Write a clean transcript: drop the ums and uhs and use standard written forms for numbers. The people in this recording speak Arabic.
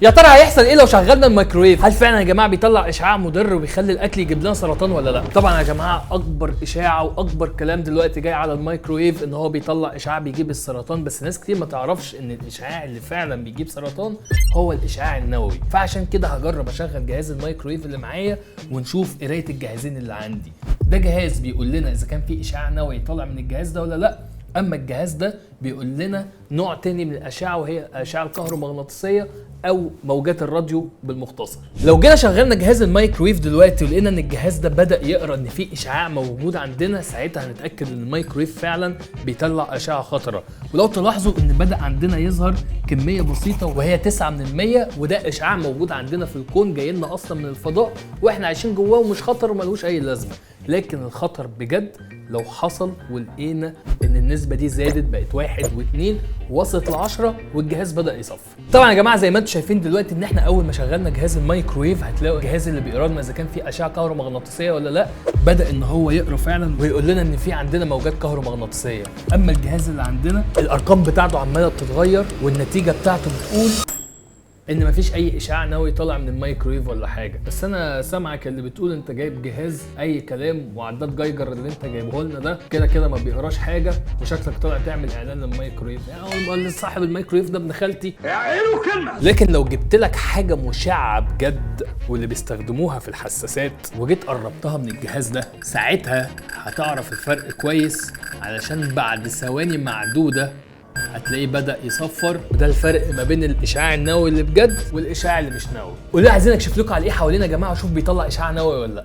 يا ترى هيحصل ايه لو شغلنا الميكرويف؟ هل فعلا يا جماعه بيطلع اشعاع مضر وبيخلي الاكل يجيب لنا سرطان ولا لا؟ طبعا يا جماعه اكبر اشاعه واكبر كلام دلوقتي جاي على الميكرويف ان هو بيطلع اشعاع بيجيب السرطان، بس ناس كتير ما تعرفش ان الاشعاع اللي فعلا بيجيب سرطان هو الاشعاع النووي. فعشان كده هجرب اشغل جهاز الميكرويف اللي معايا ونشوف قرايه الجهازين اللي عندي. ده جهاز بيقول لنا اذا كان في اشعاع نووي طالع من الجهاز ده ولا لا، اما الجهاز ده بيقول لنا نوع تاني من الاشعه وهي الاشعه الكهرومغناطيسيه او موجات الراديو بالمختصر. لو جينا شغلنا جهاز الميكرويف دلوقتي ولقينا ان الجهاز ده بدا يقرا ان في اشعاع موجود عندنا، ساعتها هنتاكد ان الميكرويف فعلا بيطلع اشعه خطره. ولو تلاحظوا ان بدا عندنا يظهر كميه بسيطه وهي 9%، وده اشعاع موجود عندنا في الكون جاي لنا اصلا من الفضاء واحنا عايشين جواه ومش خطر وملوش اي لازمه. لكن الخطر بجد لو حصل ولقينا ان النسبه دي زادت بقت 1 و2 وصلت ل10 والجهاز بدا يصفر. طبعا يا جماعه زي ما انتم شايفين دلوقتي ان احنا اول ما شغلنا جهاز الميكرويف هتلاقوا الجهاز اللي بيقرا لنا اذا كان في اشعه كهرومغناطيسيه ولا لا بدا ان هو يقرا فعلا ويقول لنا ان في عندنا موجات كهرومغناطيسيه. اما الجهاز اللي عندنا الارقام بتاعته عماله بتتغير والنتيجه بتاعته بتقول ان مفيش اي اشعاع نووي طالع من الميكرويف ولا حاجه. بس انا سامعك اللي بتقول انت جايب جهاز اي كلام وعداد جايجر اللي انت جايبه لنا ده كده كده ما بيقراش حاجه وشكلك طالع تعمل اعلان للميكرويف. يعني صاحب الميكرويف ده ابن خالتي اعينه كلمه. لكن لو جبت لك حاجه مشعه بجد واللي بيستخدموها في الحساسات وجيت قربتها من الجهاز ده، ساعتها هتعرف الفرق كويس، علشان بعد ثواني معدوده هتلاقيه بدأ يصفر. وده الفرق ما بين الاشعاع النووي اللي بجد والاشعاع اللي مش نووي. واللي عايزين اكشف لكم على ايه حوالينا يا جماعه وشوف بيطلع اشعاع نووي ولا لا.